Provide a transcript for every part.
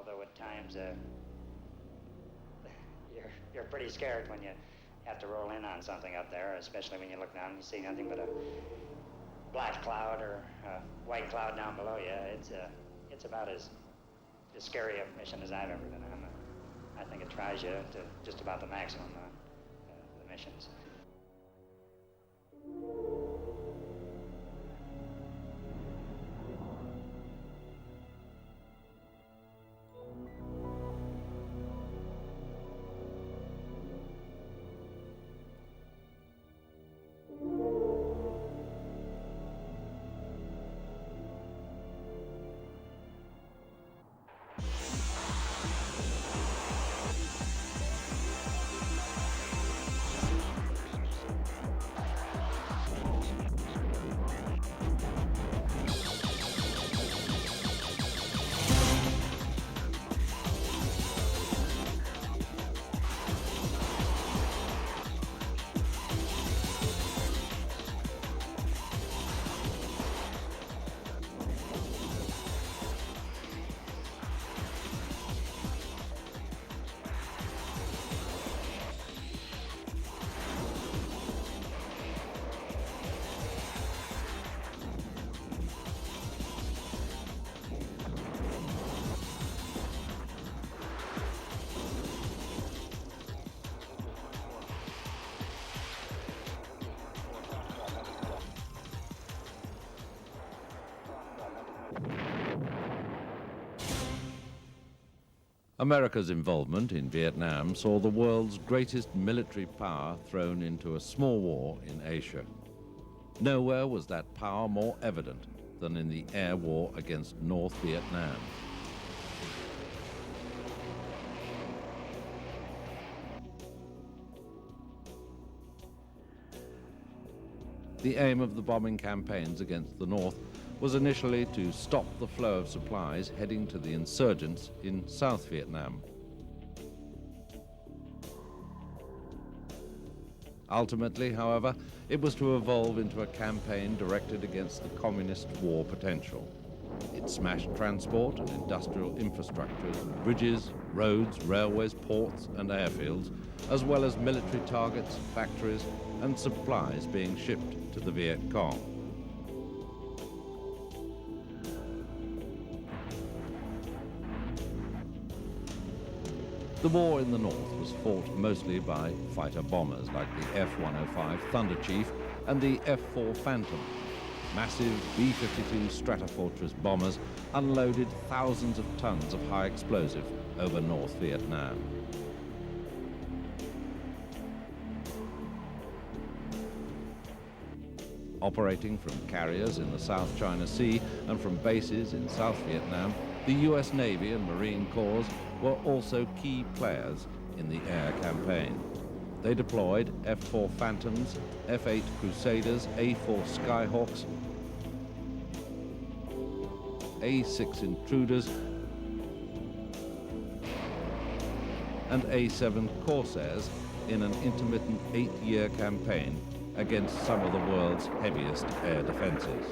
although at times you're pretty scared when you have to roll in on something up there, especially when you look down and you see nothing but a black cloud or a white cloud down below you. It's about as scary a mission as I've ever been on. I think it tries you to just about the maximum, the missions. America's involvement in Vietnam saw the world's greatest military power thrown into a small war in Asia. Nowhere was that power more evident than in the air war against North Vietnam. The aim of the bombing campaigns against the North was initially to stop the flow of supplies heading to the insurgents in South Vietnam. Ultimately, however, it was to evolve into a campaign directed against the communist war potential. It smashed transport and industrial infrastructures, bridges, roads, railways, ports and airfields, as well as military targets, factories and supplies being shipped to the Viet Cong. The war in the North was fought mostly by fighter bombers like the F-105 Thunder Chief and the F-4 Phantom. Massive B-52 Stratofortress bombers unloaded thousands of tons of high explosive over North Vietnam. Operating from carriers in the South China Sea and from bases in South Vietnam, the US Navy and Marine Corps were also key players in the air campaign. They deployed F-4 Phantoms, F-8 Crusaders, A-4 Skyhawks, A-6 Intruders, and A-7 Corsairs in an intermittent 8-year campaign against some of the world's heaviest air defenses.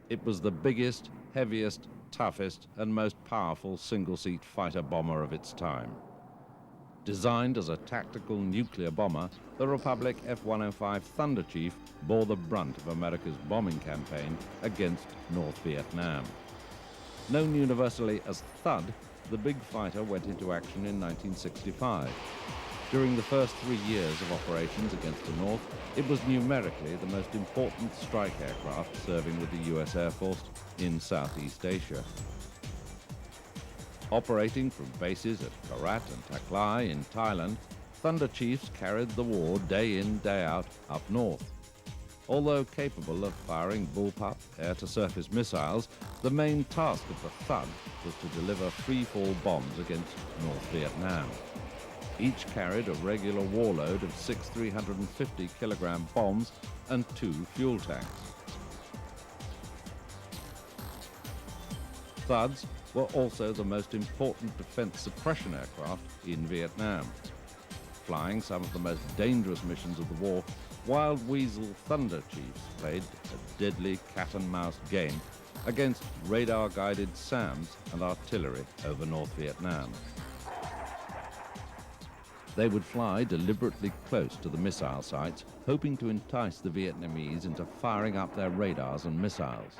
It was the biggest, heaviest, toughest, and most powerful single-seat fighter bomber of its time. Designed as a tactical nuclear bomber, the Republic F-105 Thunder Chief bore the brunt of America's bombing campaign against North Vietnam. Known universally as Thud, the big fighter went into action in 1965. During the first 3 years of operations against the North, it was numerically the most important strike aircraft serving with the US Air Force in Southeast Asia. Operating from bases at Korat and Tak Lai in Thailand, Thunder Chiefs carried the war day in, day out up north. Although capable of firing bullpup air-to-surface missiles, the main task of the Thud was to deliver free-fall bombs against North Vietnam. Each carried a regular warload of 6 350-kilogram bombs and 2 fuel tanks. Thuds were also the most important defense suppression aircraft in Vietnam. Flying some of the most dangerous missions of the war, Wild Weasel Thunder Chiefs played a deadly cat-and-mouse game against radar-guided SAMs and artillery over North Vietnam. They would fly deliberately close to the missile sites, hoping to entice the Vietnamese into firing up their radars and missiles.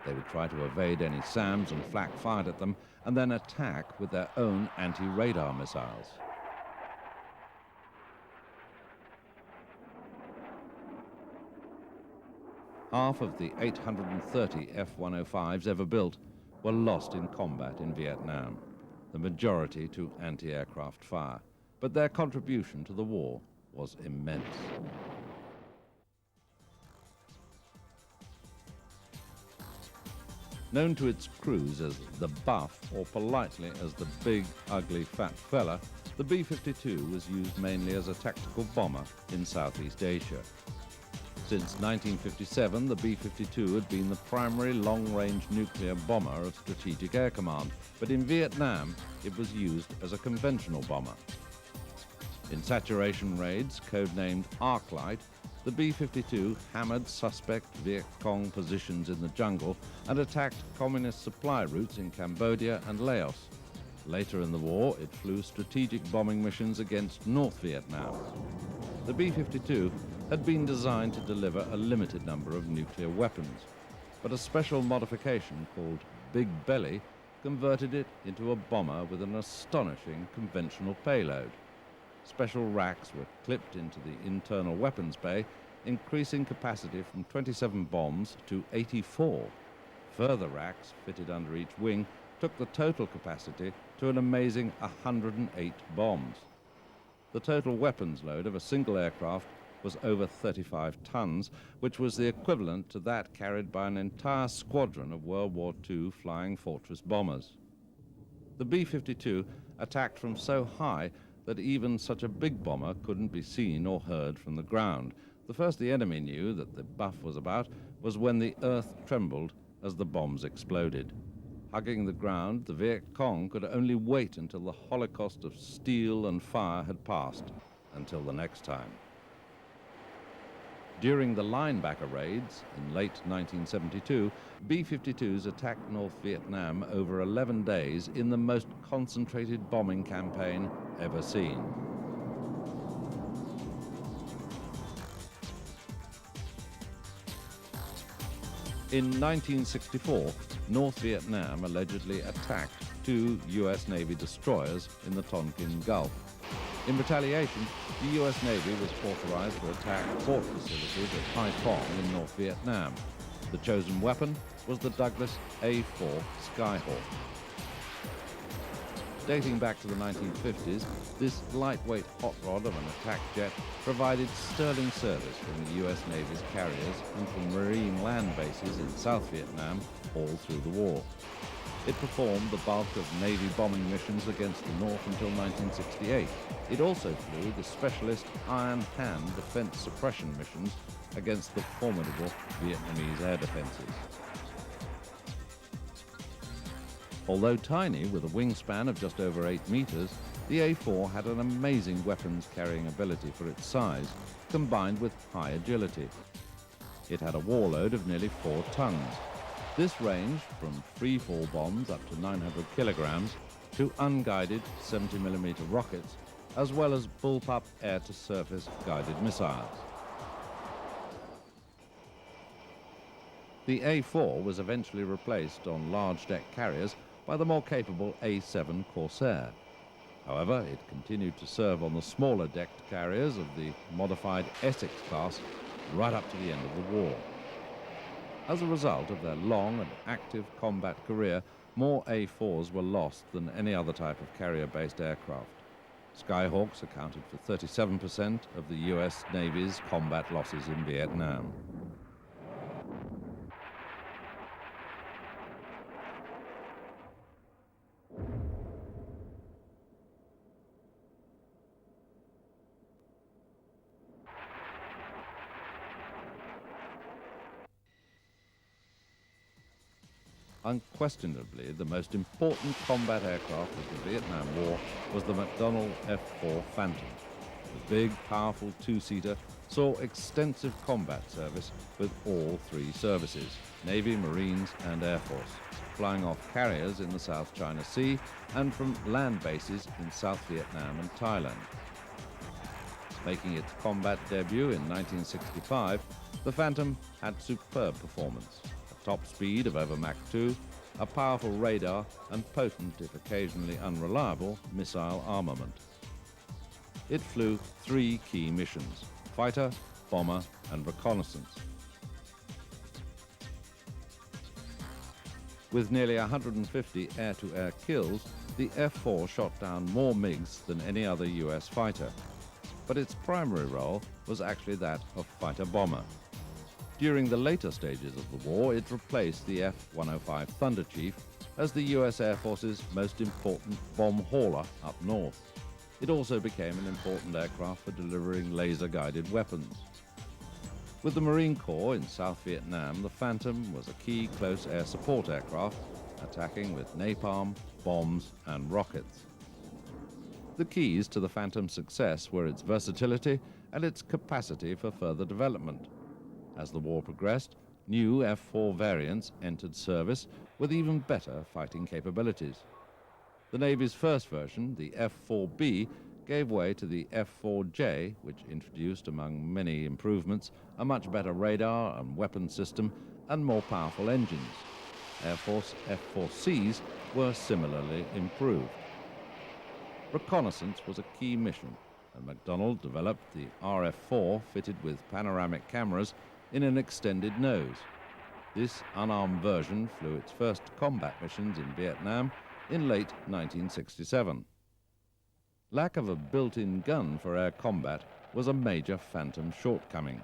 They would try to evade any SAMs and flak fired at them, and then attack with their own anti-radar missiles. Half of the 830 F-105s ever built were lost in combat in Vietnam, the majority to anti-aircraft fire. But their contribution to the war was immense. Known to its crews as the Buff, or politely as the Big, Ugly, Fat Fella, the B-52 was used mainly as a tactical bomber in Southeast Asia. Since 1957, the B-52 had been the primary long-range nuclear bomber of Strategic Air Command, but in Vietnam, it was used as a conventional bomber. In saturation raids, codenamed Arclight, the B-52 hammered suspect Viet Cong positions in the jungle and attacked communist supply routes in Cambodia and Laos. Later in the war, it flew strategic bombing missions against North Vietnam. The B-52 had been designed to deliver a limited number of nuclear weapons, but a special modification called Big Belly converted it into a bomber with an astonishing conventional payload. Special racks were clipped into the internal weapons bay, increasing capacity from 27 bombs to 84. Further racks fitted under each wing took the total capacity to an amazing 108 bombs. The total weapons load of a single aircraft was over 35 tons, which was the equivalent to that carried by an entire squadron of World War II Flying Fortress bombers. The B-52 attacked from so high that even such a big bomber couldn't be seen or heard from the ground. The first the enemy knew that the Buff was about was when the earth trembled as the bombs exploded. Hugging the ground, the Viet Cong could only wait until the holocaust of steel and fire had passed, until the next time. During the Linebacker raids in late 1972, B-52s attacked North Vietnam over 11 days in the most concentrated bombing campaign ever seen. In 1964, North Vietnam allegedly attacked 2 U.S. Navy destroyers in the Tonkin Gulf. In retaliation, the U.S. Navy was authorized to attack port facilities at Hai Phong in North Vietnam. The chosen weapon was the Douglas A-4 Skyhawk. Dating back to the 1950s, this lightweight hot rod of an attack jet provided sterling service from the U.S. Navy's carriers and from marine land bases in South Vietnam all through the war. It performed the bulk of Navy bombing missions against the North until 1968. It also flew the specialist Iron Hand defense suppression missions against the formidable Vietnamese air defenses. Although tiny, with a wingspan of just over 8 meters, the A-4 had an amazing weapons carrying ability for its size, combined with high agility. It had a warload of nearly 4 tons. This ranged from free-fall bombs up to 900 kilograms to unguided 70mm rockets, as well as bullpup air-to-surface guided missiles. The A-4 was eventually replaced on large deck carriers by the more capable A-7 Corsair. However, it continued to serve on the smaller decked carriers of the modified Essex class right up to the end of the war. As a result of their long and active combat career, more A-4s were lost than any other type of carrier-based aircraft. Skyhawks accounted for 37% of the U.S. Navy's combat losses in Vietnam. Unquestionably, the most important combat aircraft of the Vietnam War was the McDonnell F-4 Phantom. The big, powerful two-seater saw extensive combat service with all three services, Navy, Marines, and Air Force, flying off carriers in the South China Sea and from land bases in South Vietnam and Thailand. Making its combat debut in 1965, the Phantom had superb performance, a top speed of over Mach 2, a powerful radar, and potent, if occasionally unreliable, missile armament. It flew three key missions: fighter, bomber, and reconnaissance. With nearly 150 air-to-air kills, the F-4 shot down more MiGs than any other US fighter. But its primary role was actually that of fighter-bomber. During the later stages of the war, it replaced the F-105 Thunder Chief as the US Air Force's most important bomb hauler up north. It also became an important aircraft for delivering laser-guided weapons. With the Marine Corps in South Vietnam, the Phantom was a key close air support aircraft, attacking with napalm, bombs, and rockets. The keys to the Phantom's success were its versatility and its capacity for further development. As the war progressed, new F-4 variants entered service with even better fighting capabilities. The Navy's first version, the F-4B, gave way to the F-4J, which introduced, among many improvements, a much better radar and weapon system and more powerful engines. Air Force F-4Cs were similarly improved. Reconnaissance was a key mission, and McDonnell developed the RF-4 fitted with panoramic cameras in an extended nose. This unarmed version flew its first combat missions in Vietnam in late 1967. Lack of a built-in gun for air combat was a major Phantom shortcoming.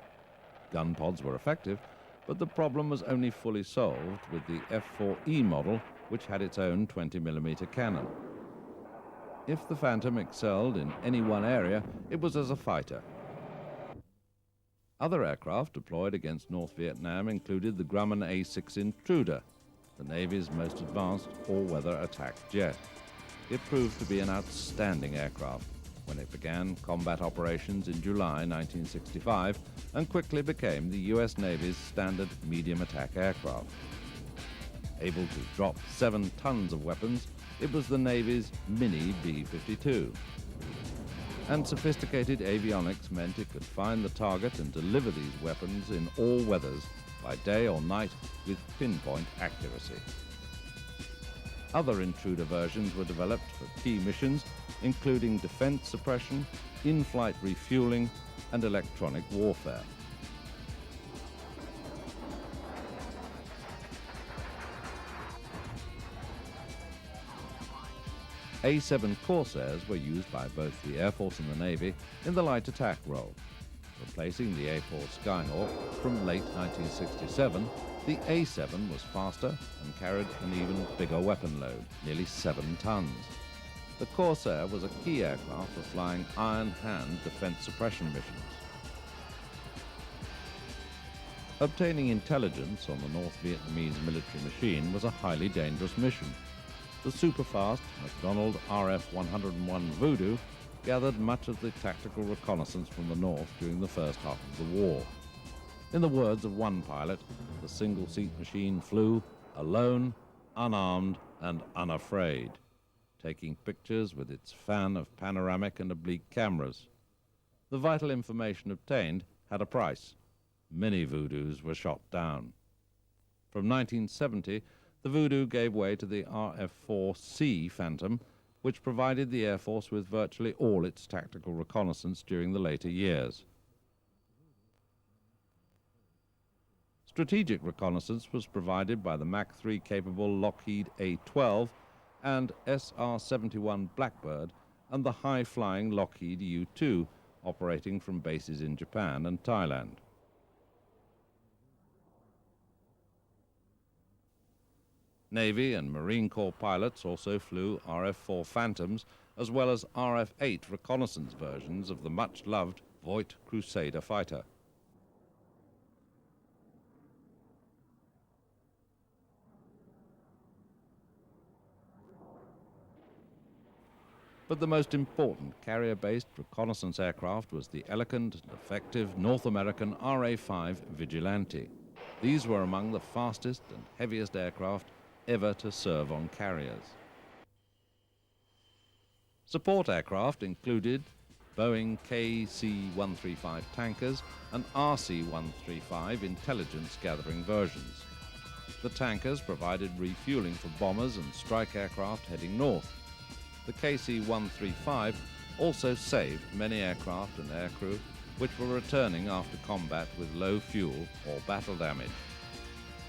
Gun pods were effective, but the problem was only fully solved with the F-4E model, which had its own 20mm cannon. If the Phantom excelled in any one area, it was as a fighter. Other aircraft deployed against North Vietnam included the Grumman A-6 Intruder, the Navy's most advanced all-weather attack jet. It proved to be an outstanding aircraft when it began combat operations in July 1965 and quickly became the US Navy's standard medium attack aircraft. Able to drop 7 tons of weapons, it was the Navy's mini B-52. And sophisticated avionics meant it could find the target and deliver these weapons in all weathers, by day or night, with pinpoint accuracy. Other Intruder versions were developed for key missions, including defense suppression, in-flight refueling, and electronic warfare. A-7 Corsairs were used by both the Air Force and the Navy in the light attack role. Replacing the A-4 Skyhawk from late 1967, the A-7 was faster and carried an even bigger weapon load, nearly 7 tons. The Corsair was a key aircraft for flying Iron Hand defense suppression missions. Obtaining intelligence on the North Vietnamese military machine was a highly dangerous mission. The super-fast McDonnell RF-101 Voodoo gathered much of the tactical reconnaissance from the north during the first half of the war. In the words of one pilot, the single-seat machine flew alone, unarmed, and unafraid, taking pictures with its fan of panoramic and oblique cameras. The vital information obtained had a price. Many Voodoos were shot down. From 1970, the Voodoo gave way to the RF-4C Phantom, which provided the Air Force with virtually all its tactical reconnaissance during the later years. Strategic reconnaissance was provided by the Mach 3 capable Lockheed A-12 and SR-71 Blackbird and the high-flying Lockheed U-2, operating from bases in Japan and Thailand. Navy and Marine Corps pilots also flew RF-4 Phantoms, as well as RF-8 reconnaissance versions of the much-loved Voigt Crusader fighter. But the most important carrier-based reconnaissance aircraft was the elegant and effective North American RA-5 Vigilante. These were among the fastest and heaviest aircraft ever to serve on carriers. Support aircraft included Boeing KC-135 tankers and RC-135 intelligence-gathering versions. The tankers provided refueling for bombers and strike aircraft heading north. The KC-135 also saved many aircraft and aircrew which were returning after combat with low fuel or battle damage.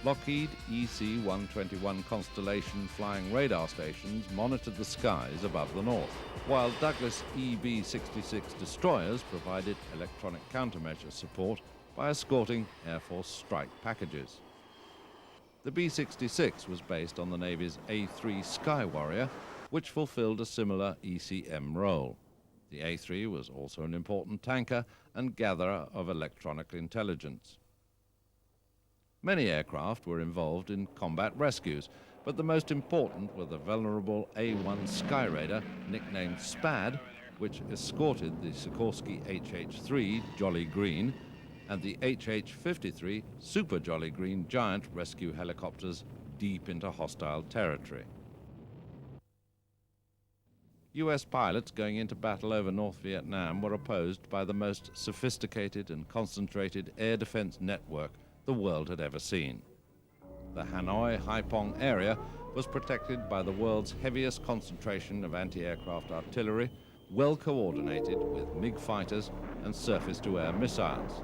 Lockheed EC-121 Constellation flying radar stations monitored the skies above the north, while Douglas EB-66 destroyers provided electronic countermeasure support by escorting Air Force strike packages. The B-66 was based on the Navy's A-3 Sky Warrior, which fulfilled a similar ECM role. The A-3 was also an important tanker and gatherer of electronic intelligence. Many aircraft were involved in combat rescues, but the most important were the vulnerable A-1 Sky Raider, nicknamed SPAD, which escorted the Sikorsky HH-3 Jolly Green and the HH-53 Super Jolly Green Giant rescue helicopters deep into hostile territory. US pilots going into battle over North Vietnam were opposed by the most sophisticated and concentrated air defense network the world had ever seen. The Hanoi-Haiphong area was protected by the world's heaviest concentration of anti-aircraft artillery, well coordinated with MiG fighters and surface-to-air missiles.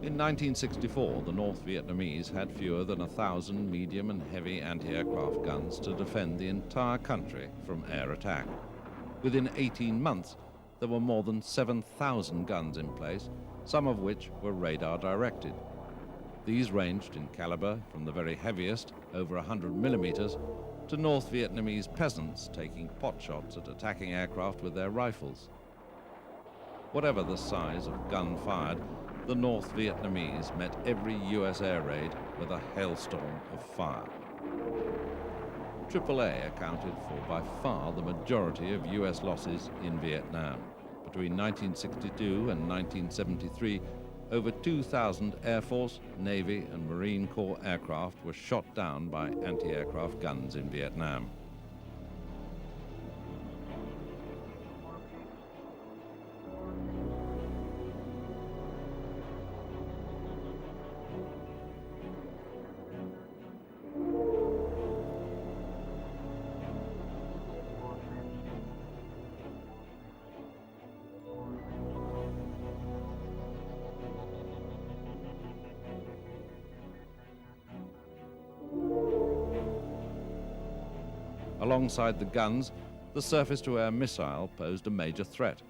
In 1964, the North Vietnamese had fewer than 1,000 medium and heavy anti-aircraft guns to defend the entire country from air attack. Within 18 months, there were more than 7,000 guns in place, some of which were radar-directed. These ranged in caliber from the very heaviest, over 100 millimeters, to North Vietnamese peasants taking pot shots at attacking aircraft with their rifles. Whatever the size of gun fired, the North Vietnamese met every US air raid with a hailstorm of fire. AAA accounted for by far the majority of US losses in Vietnam. Between 1962 and 1973, over 2,000 Air Force, Navy, and Marine Corps aircraft were shot down by anti-aircraft guns in Vietnam. Alongside the guns, the surface-to-air missile posed a major threat.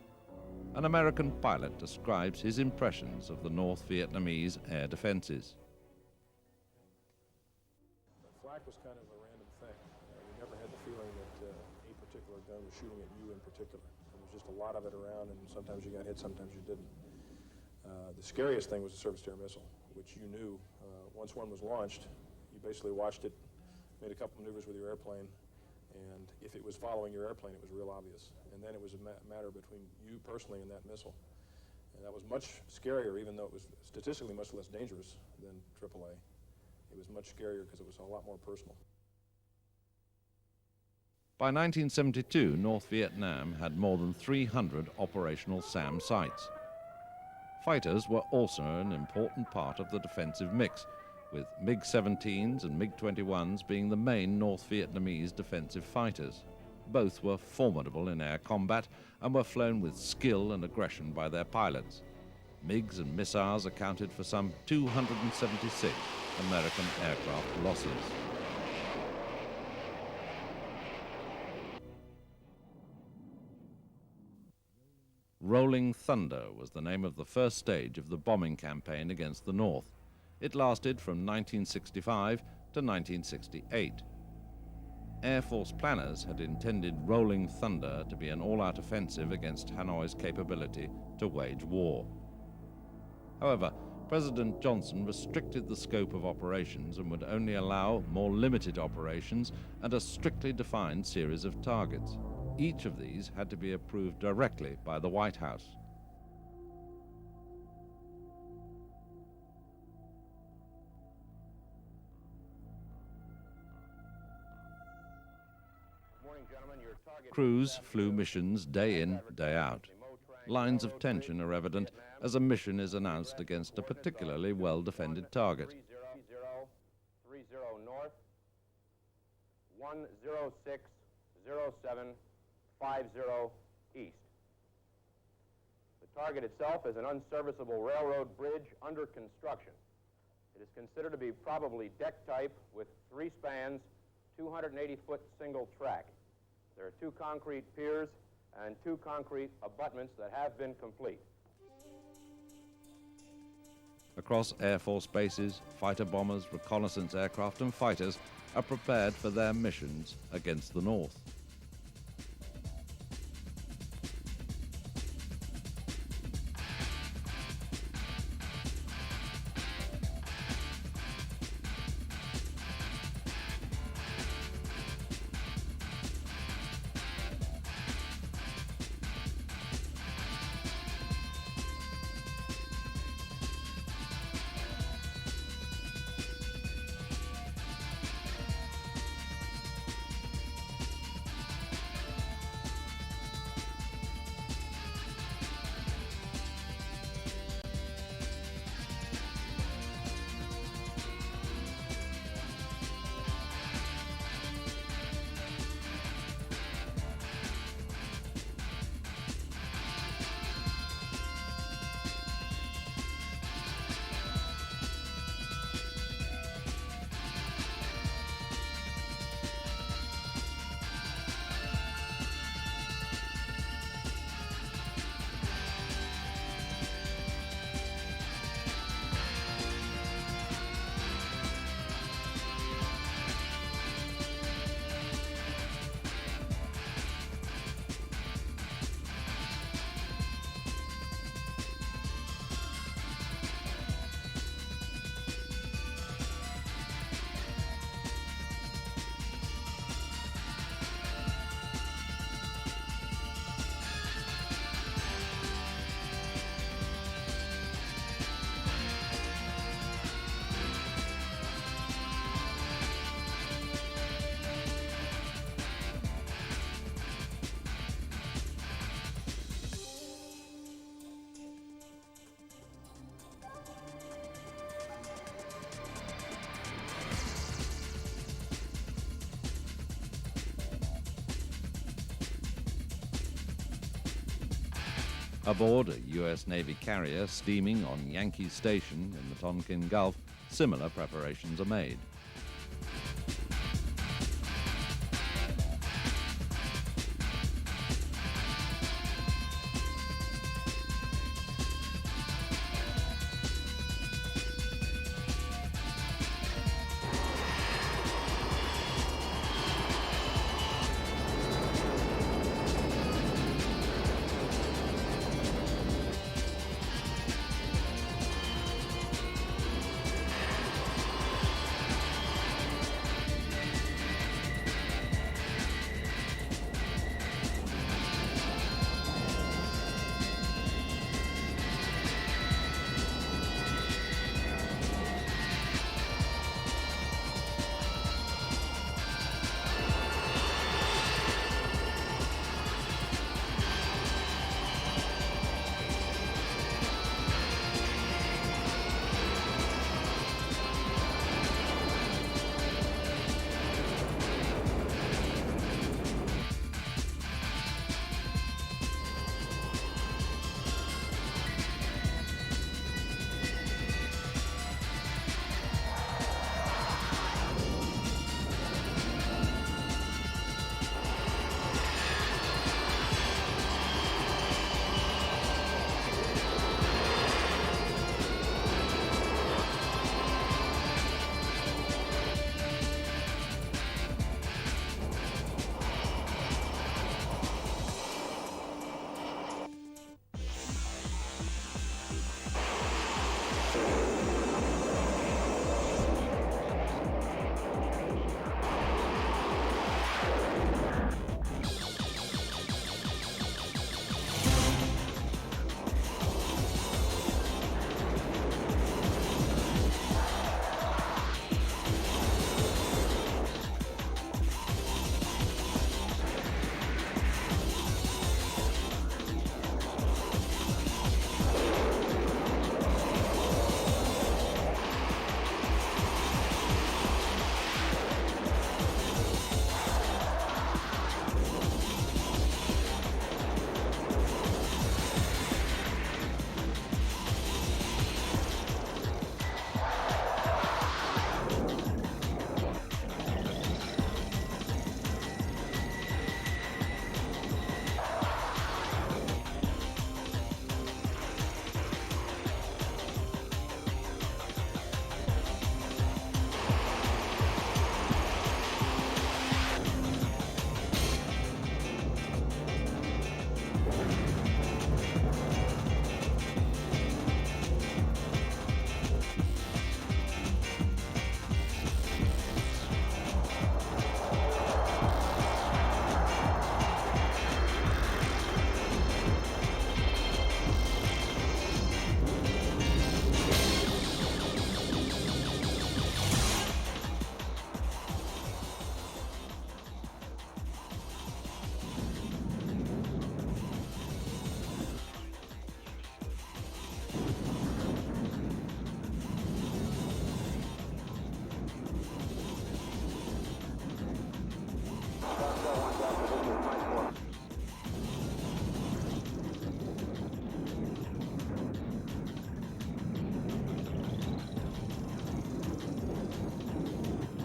An American pilot describes his impressions of the North Vietnamese air defenses. Flak was kind of a random thing. You never had the feeling that a particular gun was shooting at you in particular. There was just a lot of it around, and sometimes you got hit, sometimes you didn't. The scariest thing was the surface-to-air missile, which you knew once one was launched, you basically watched it, made a couple maneuvers with your airplane, and if it was following your airplane, it was real obvious. And then it was a matter between you personally and that missile. And that was much scarier, even though it was statistically much less dangerous than AAA. It was much scarier because it was a lot more personal. By 1972, North Vietnam had more than 300 operational SAM sites. Fighters were also an important part of the defensive mix, with MiG-17s and MiG-21s being the main North Vietnamese defensive fighters. Both were formidable in air combat and were flown with skill and aggression by their pilots. MiGs and missiles accounted for some 276 American aircraft losses. Rolling Thunder was the name of the first stage of the bombing campaign against the North. It lasted from 1965 to 1968. Air Force planners had intended Rolling Thunder to be an all-out offensive against Hanoi's capability to wage war. However, President Johnson restricted the scope of operations and would only allow more limited operations and a strictly defined series of targets. Each of these had to be approved directly by the White House. Crews flew missions day in, day out. Lines of tension are evident as a mission is announced against a particularly well-defended target. 30 north, 1060750 east. The target itself is an unserviceable railroad bridge under construction. It is considered to be probably deck type with 3 spans, 280-foot single track. There are 2 concrete piers and 2 concrete abutments that have been complete. Across Air Force bases, fighter bombers, reconnaissance aircraft and fighters are prepared for their missions against the North. Aboard a U.S. Navy carrier steaming on Yankee Station in the Tonkin Gulf, similar preparations are made.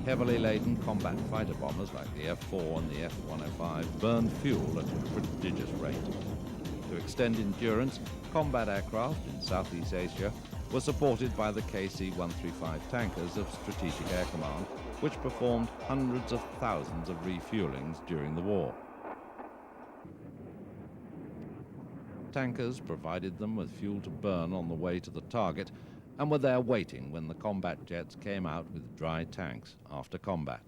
Heavily laden combat fighter bombers like the F-4 and the F-105 burned fuel at a prodigious rate. To extend endurance, combat aircraft in Southeast Asia were supported by the KC-135 tankers of Strategic Air Command, which performed hundreds of thousands of refuelings during the war. Tankers provided them with fuel to burn on the way to the target and were there waiting when the combat jets came out with dry tanks after combat.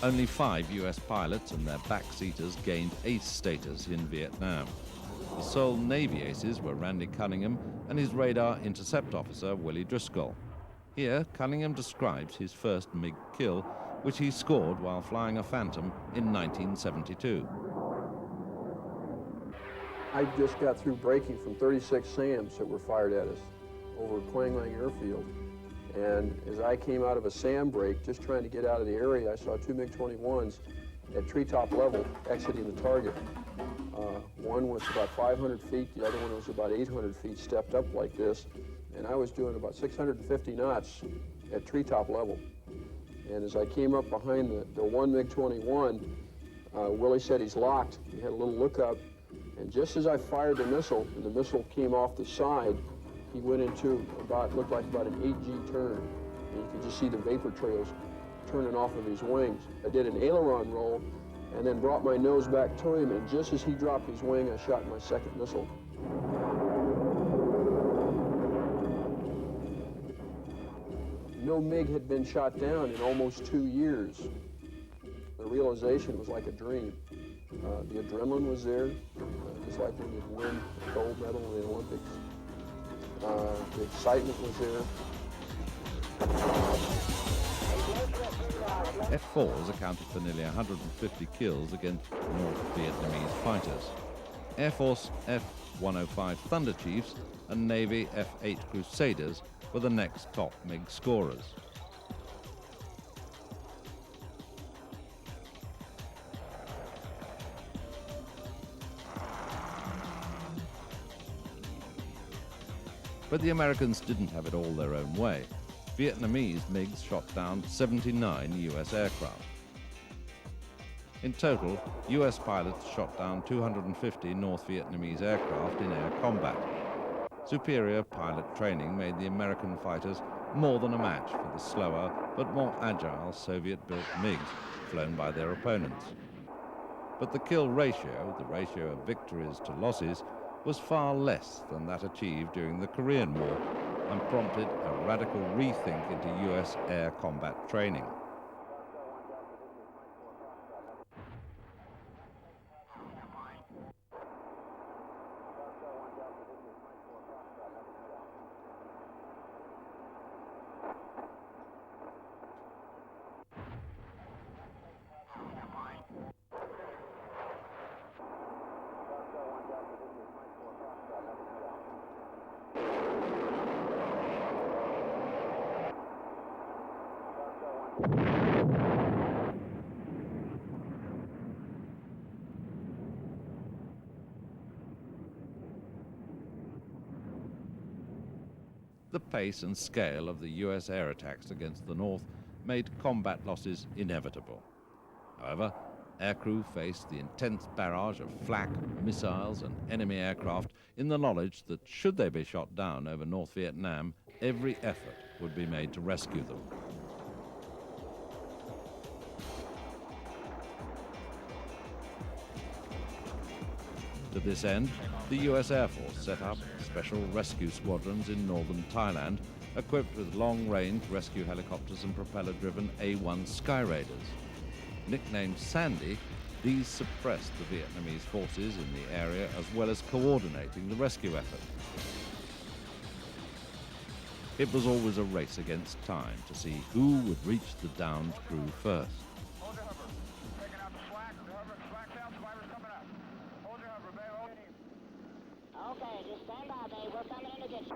Only 5 US pilots and their backseaters gained ace status in Vietnam. The sole Navy aces were Randy Cunningham and his radar intercept officer, Willie Driscoll. Here, Cunningham describes his first MiG kill, which he scored while flying a Phantom in 1972. I just got through breaking from 36 SAMs that were fired at us over Quang Lang Airfield. And as I came out of a SAM break, just trying to get out of the area, I saw 2 MiG-21s at treetop level exiting the target. One was about 500 feet, the other one was about 800 feet, stepped up like this. And I was doing about 650 knots at treetop level. And as I came up behind the one MiG-21, Willie said he's locked. He had a little lookup. And just as I fired the missile, and the missile came off the side, he went into looked like about an 8G turn. And you could just see the vapor trails turning off of his wings. I did an aileron roll and then brought my nose back to him, and just as he dropped his wing, I shot my second missile. No MiG had been shot down in almost 2 years. The realization was like a dream. The adrenaline was there. It's like when you win a gold medal in the Olympics. The excitement was there. F-4s accounted for nearly 150 kills against North Vietnamese fighters. Air Force F-105 Thunder Chiefs and Navy F-8 Crusaders were the next top MiG scorers. But the Americans didn't have it all their own way. Vietnamese MiGs shot down 79 US aircraft. In total, US pilots shot down 250 North Vietnamese aircraft in air combat. Superior pilot training made the American fighters more than a match for the slower but more agile Soviet-built MiGs flown by their opponents. But the kill ratio, the ratio of victories to losses, was far less than that achieved during the Korean War and prompted a radical rethink into US air combat training. The pace and scale of the US air attacks against the North made combat losses inevitable. However, aircrew faced the intense barrage of flak, missiles and enemy aircraft in the knowledge that should they be shot down over North Vietnam, every effort would be made to rescue them. To this end, the US Air Force set up special rescue squadrons in northern Thailand, equipped with long-range rescue helicopters and propeller-driven A-1 Sky Raiders. Nicknamed Sandy, these suppressed the Vietnamese forces in the area as well as coordinating the rescue effort. It was always a race against time to see who would reach the downed crew first. Hold your hover. Taking out the slack. The hover, slack down. Survivor's coming up. Hold your hover, babe. Hold your Okay, just stand by, babe. We're coming in to get you.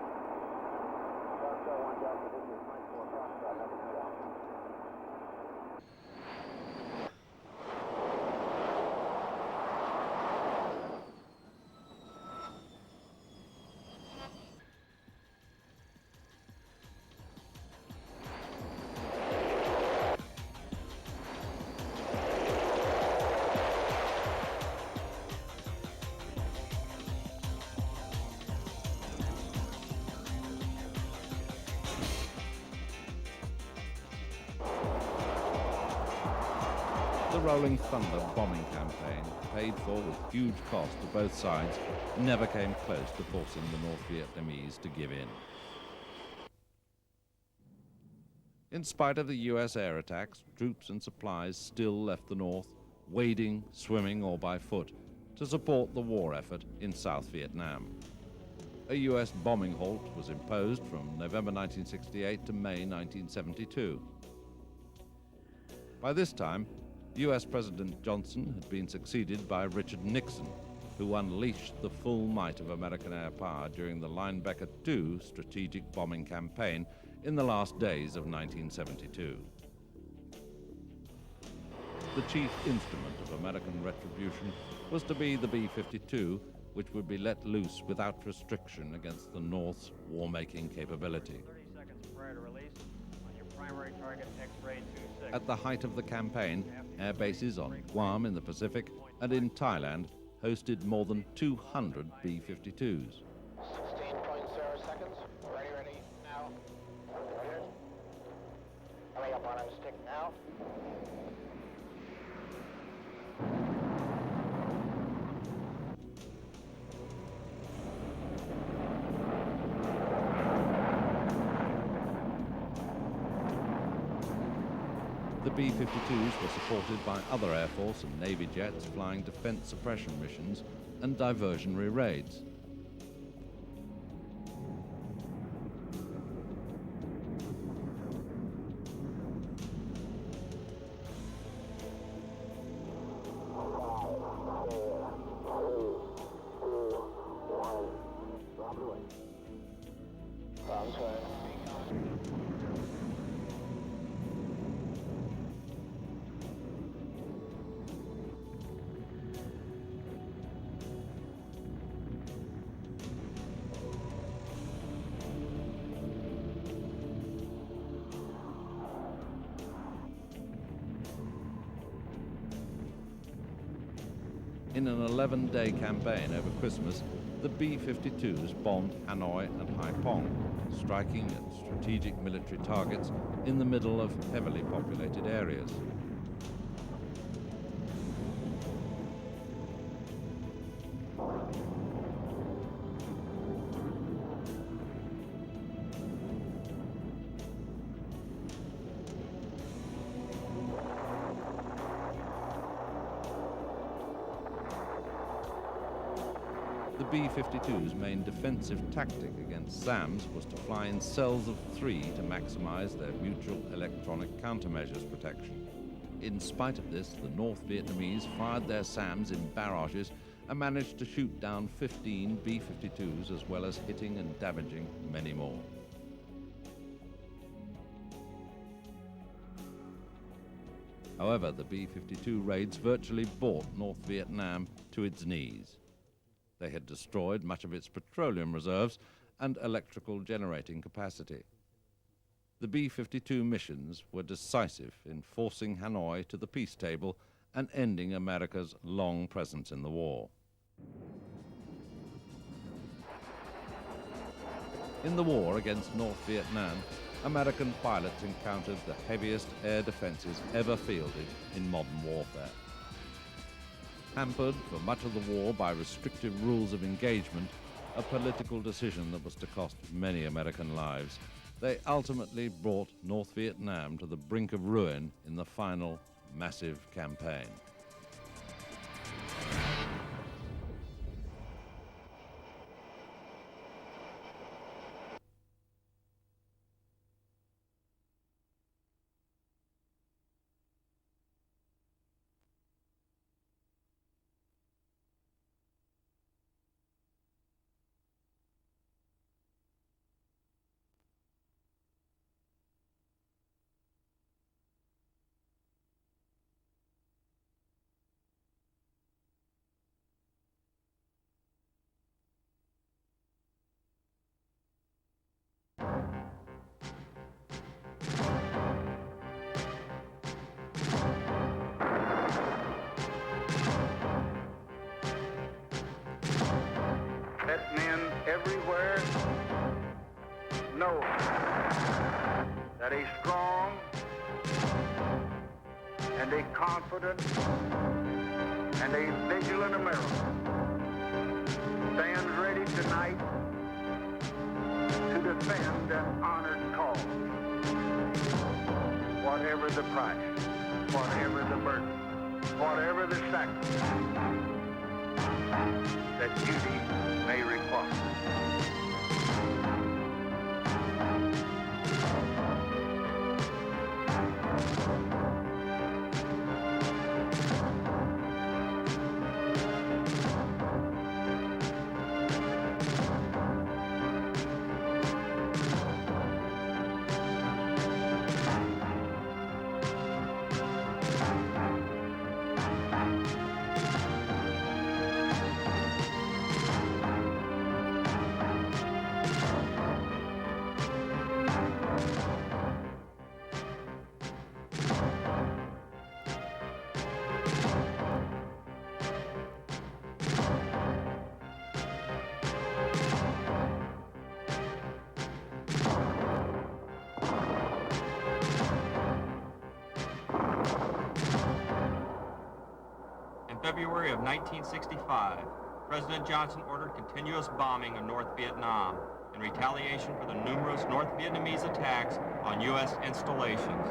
The Rolling Thunder bombing campaign, paid for with huge cost to both sides, never came close to forcing the North Vietnamese to give in. In spite of the US air attacks, troops and supplies still left the North, wading, swimming or by foot, to support the war effort in South Vietnam. A US bombing halt was imposed from November 1968 to May 1972. By this time, US President Johnson had been succeeded by Richard Nixon, who unleashed the full might of American air power during the Linebacker II strategic bombing campaign in the last days of 1972. The chief instrument of American retribution was to be the B-52, which would be let loose without restriction against the North's war-making capability. 30 seconds prior to release on your primary target, X-ray 26. At the height of the campaign, air bases on Guam in the Pacific and in Thailand hosted more than 200 B-52s. 16.0 seconds. Ready now. Good. Coming up on our stick now. The B-52s were supported by other Air Force and Navy jets flying defense suppression missions and diversionary raids. In an 11-day campaign over Christmas, the B-52s bombed Hanoi and Haiphong, striking at strategic military targets in the middle of heavily populated areas. The B-52's main defensive tactic against SAMs was to fly in cells of 3 to maximize their mutual electronic countermeasures protection. In spite of this, the North Vietnamese fired their SAMs in barrages and managed to shoot down 15 B-52s as well as hitting and damaging many more. However, the B-52 raids virtually brought North Vietnam to its knees. They had destroyed much of its petroleum reserves and electrical generating capacity. The B-52 missions were decisive in forcing Hanoi to the peace table and ending America's long presence in the war. In the war against North Vietnam, American pilots encountered the heaviest air defenses ever fielded in modern warfare. Hampered for much of the war by restrictive rules of engagement, a political decision that was to cost many American lives, they ultimately brought North Vietnam to the brink of ruin in the final massive campaign. Let men everywhere know that a strong and a confident and a vigilant America stands ready tonight to defend an honored cause. Whatever the price, whatever the burden, whatever the sacrifice that duty may require. In February of 1965, President Johnson ordered continuous bombing of North Vietnam in retaliation for the numerous North Vietnamese attacks on U.S. installations.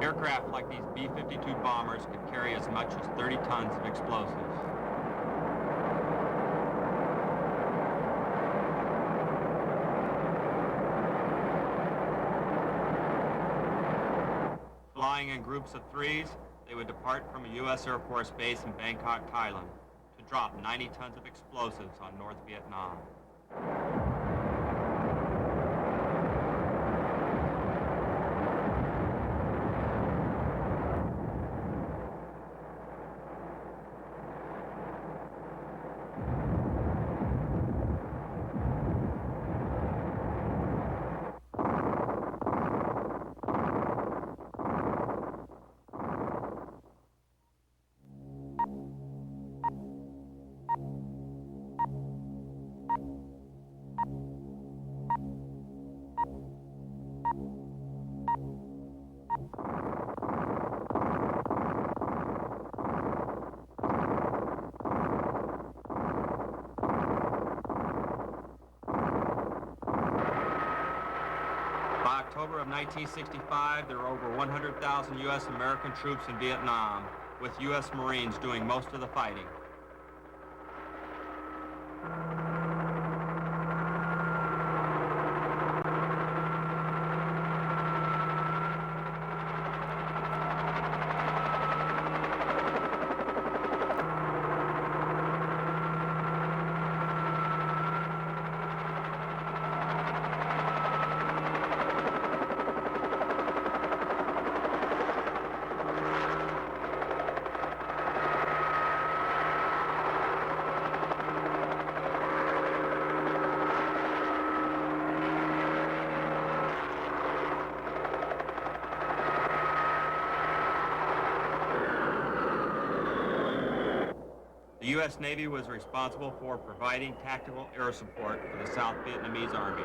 Aircraft like these B-52 bombers could carry as much as 30 tons of explosives. in groups of threes, they would depart from a U.S. Air Force base in Bangkok, Thailand, to drop 90 tons of explosives on North Vietnam. By October of 1965, there were over 100,000 U.S. American troops in Vietnam, with U.S. Marines doing most of the fighting. The U.S. Navy was responsible for providing tactical air support for the South Vietnamese Army.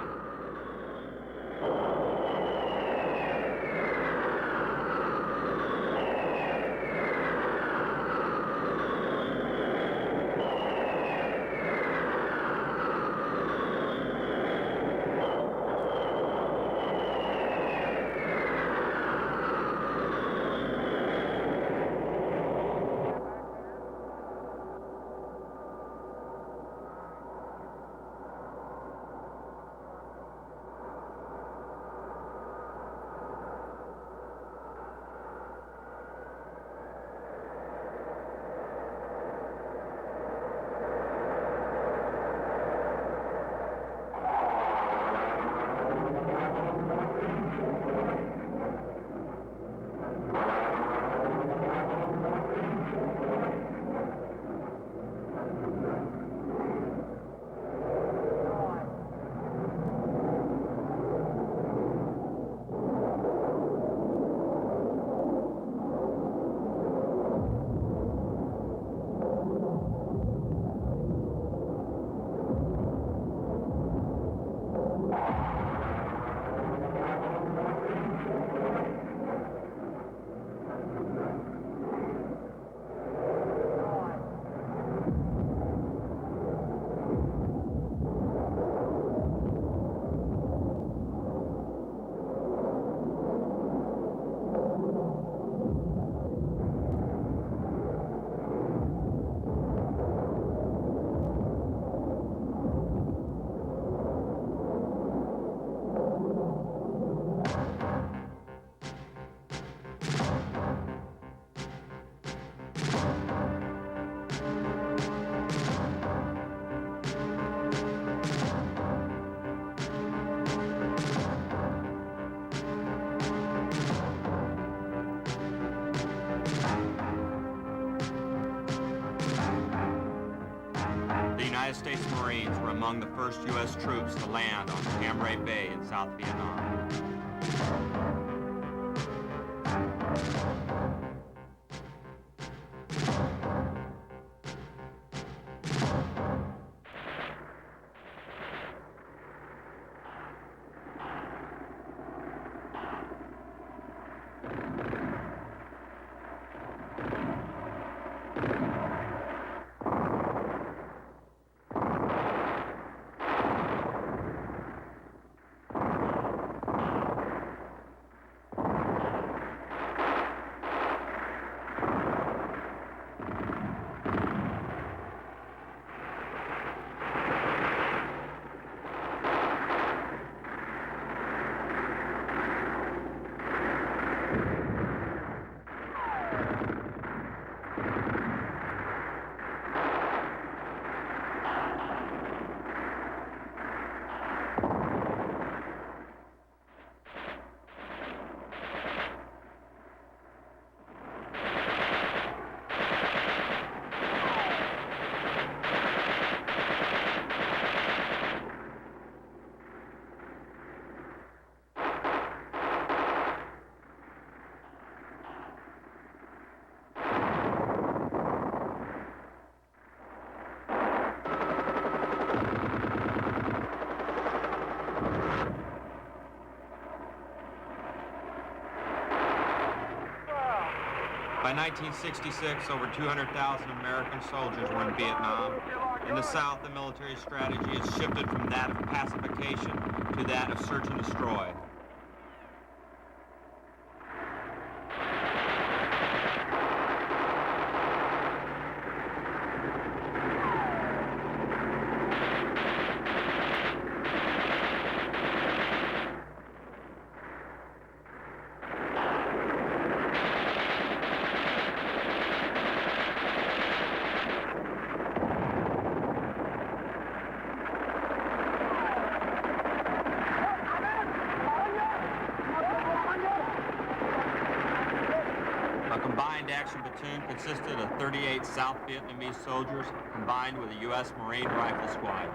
The United States Marines were among the first U.S. troops to land on Cam Ranh Bay in South Vietnam. By 1966, over 200,000 American soldiers were in Vietnam. In the South, the military strategy has shifted from that of pacification to that of search and destroy. A combined action platoon consisted of 38 South Vietnamese soldiers combined with a U.S. Marine Rifle Squad.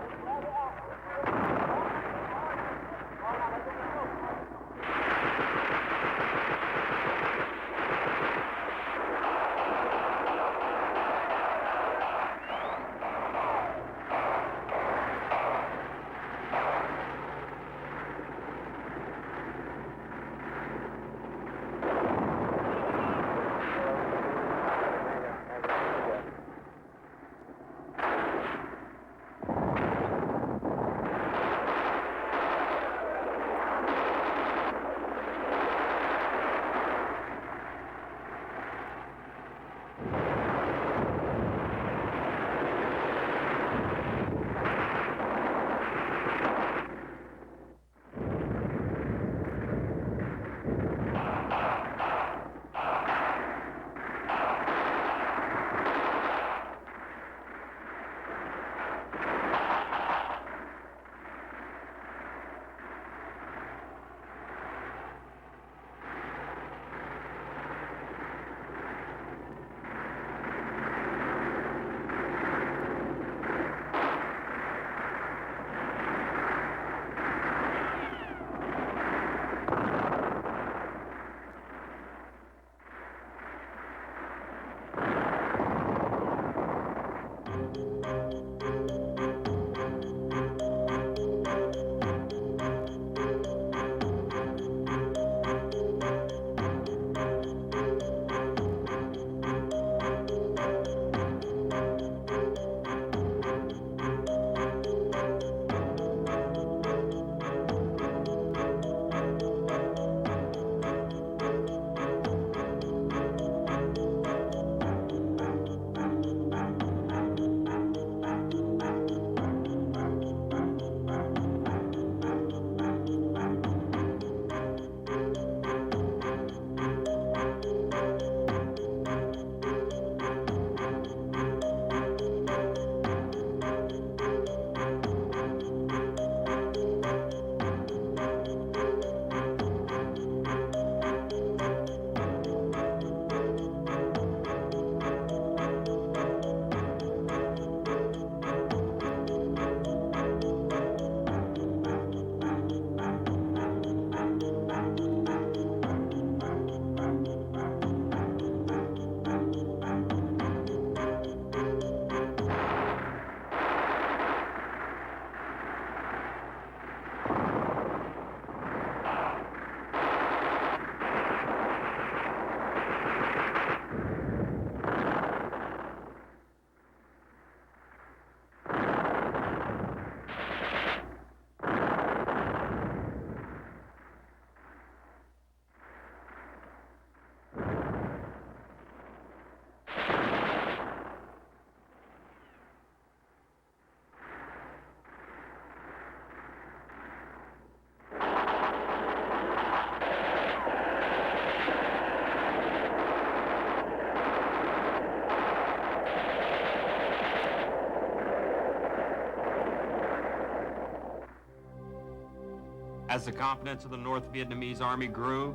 As the confidence of the North Vietnamese army grew,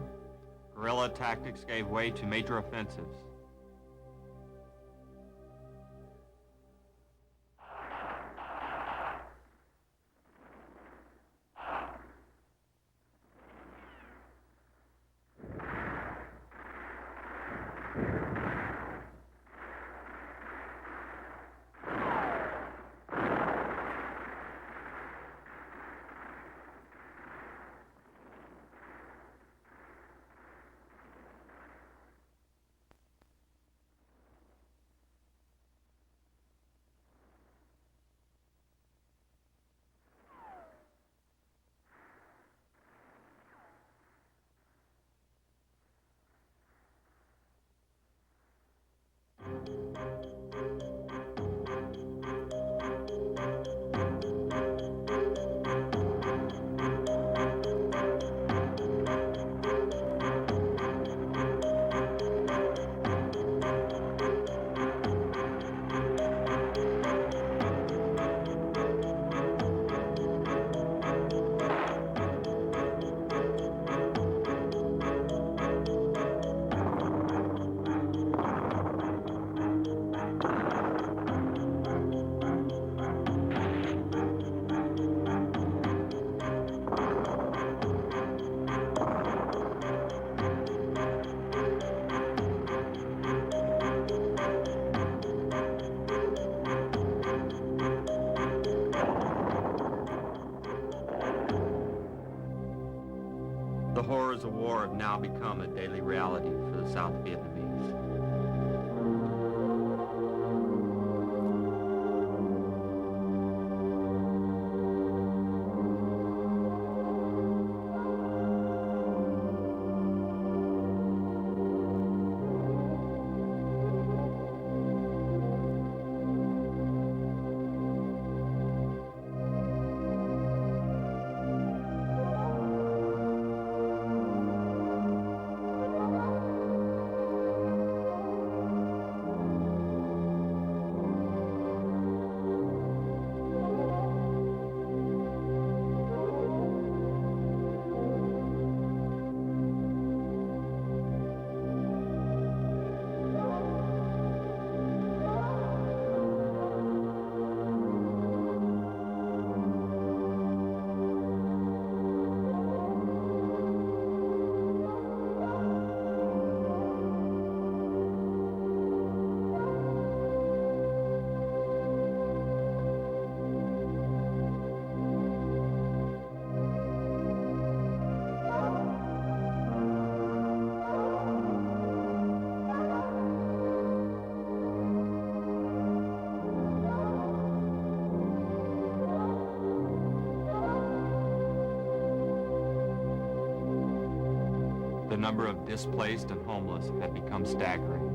guerrilla tactics gave way to major offensives. The horrors of war have now become a daily reality for the South Vietnamese. The number of displaced and homeless had become staggering.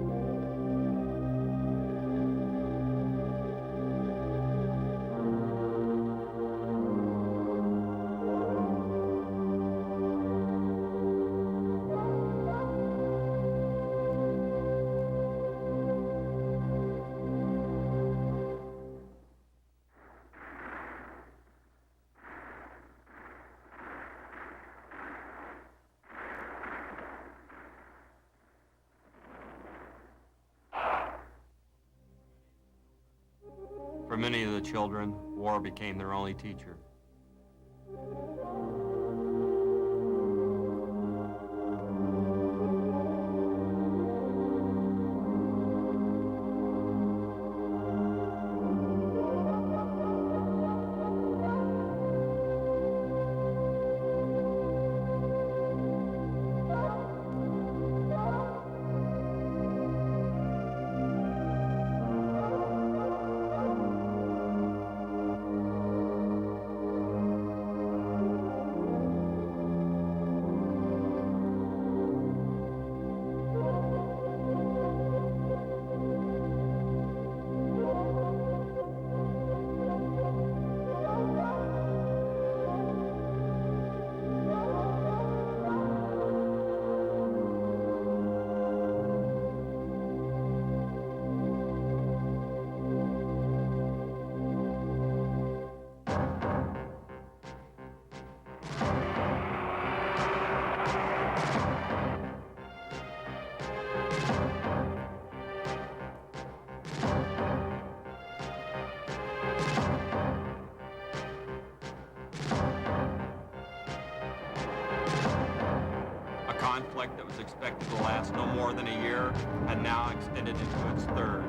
For many of the children, war became their only teacher. conflict that was expected to last no more than a year had now extended into its third.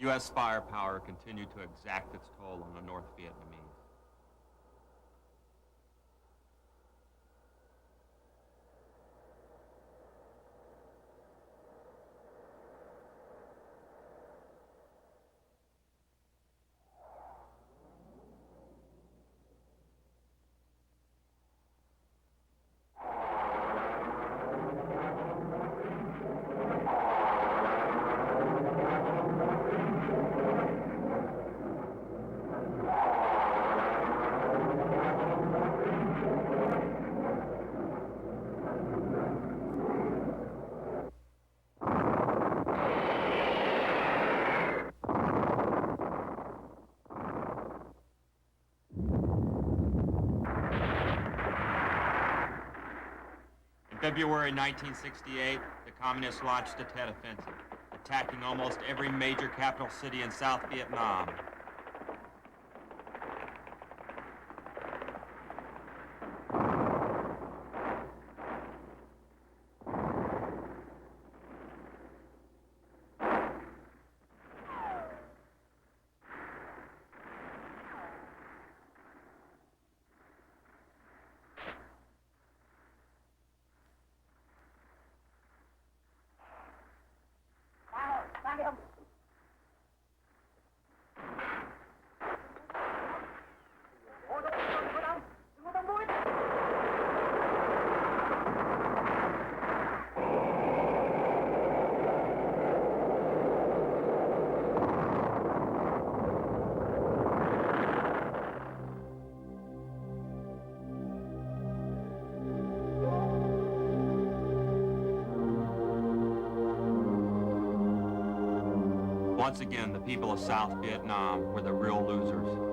U.S. firepower continued to exact its toll on the North Vietnamese. In February 1968, the Communists launched a Tet Offensive, attacking almost every major capital city in South Vietnam. Once again, the people of South Vietnam were the real losers.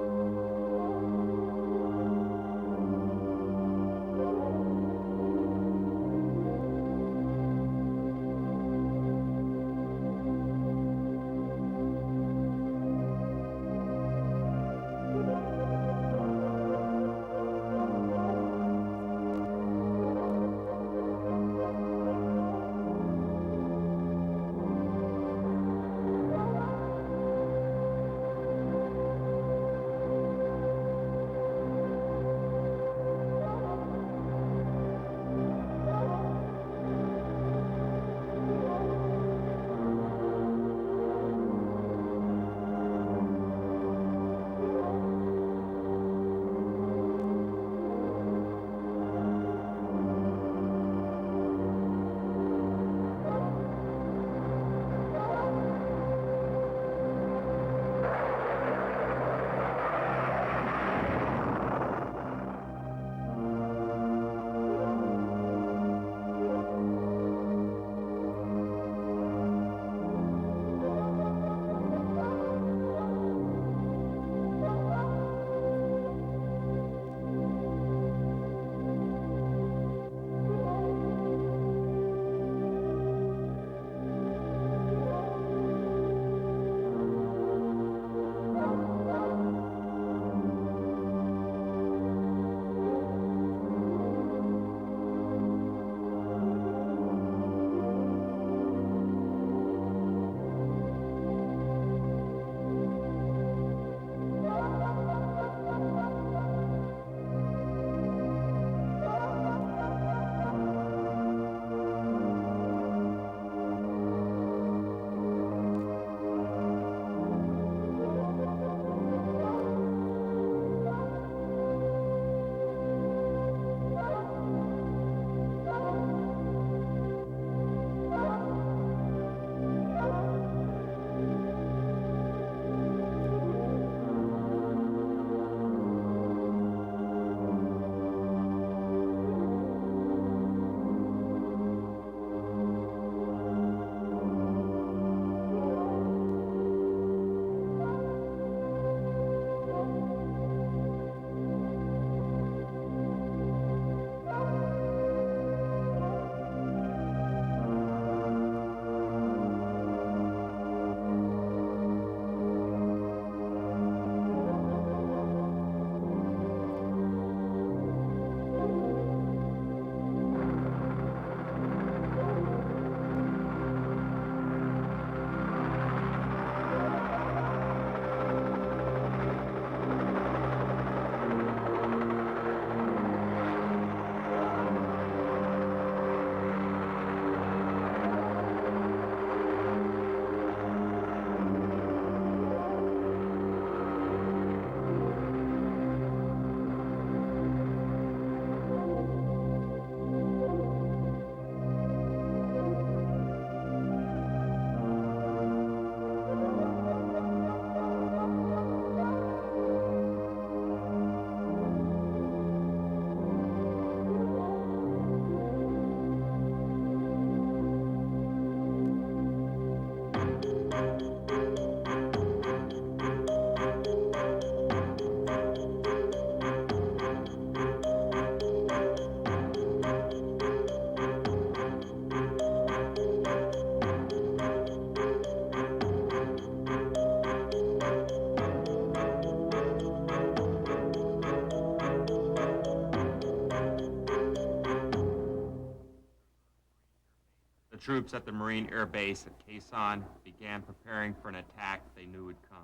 troops at the Marine Air Base at Quezon began preparing for an attack they knew would come.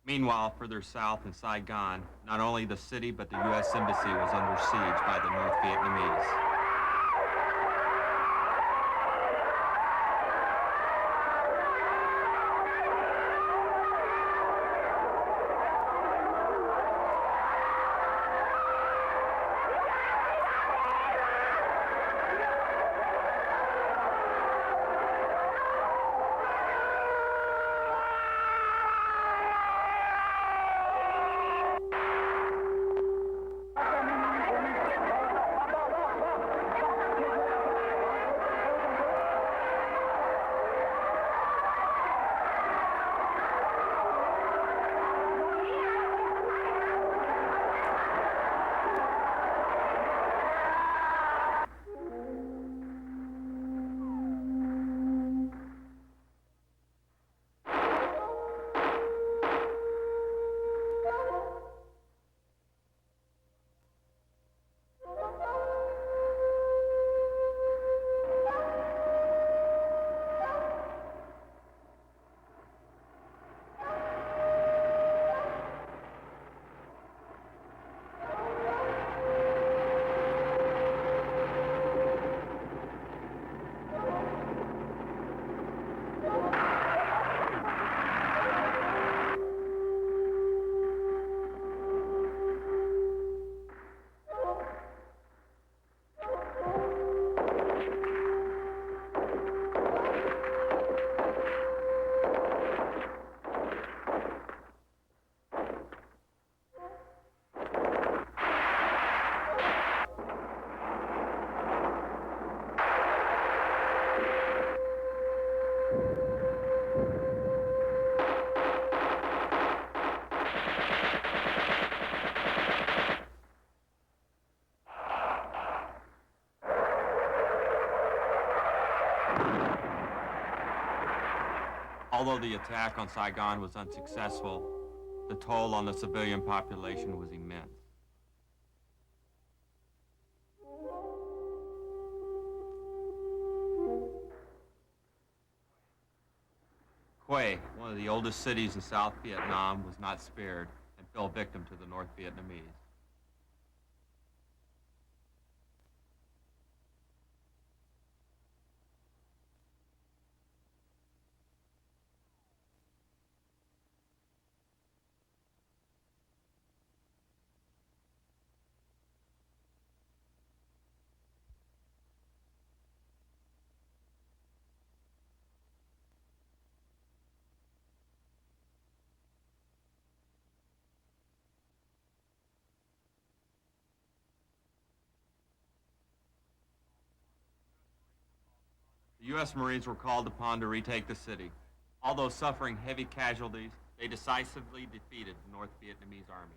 Meanwhile, further south in Saigon, not only the city but the U.S. Embassy was under siege by the North Vietnamese. Although the attack on Saigon was unsuccessful, the toll on the civilian population was immense. Hue, one of the oldest cities in South Vietnam, was not spared and fell victim to the North Vietnamese. The U.S. Marines were called upon to retake the city. Although suffering heavy casualties, they decisively defeated the North Vietnamese army.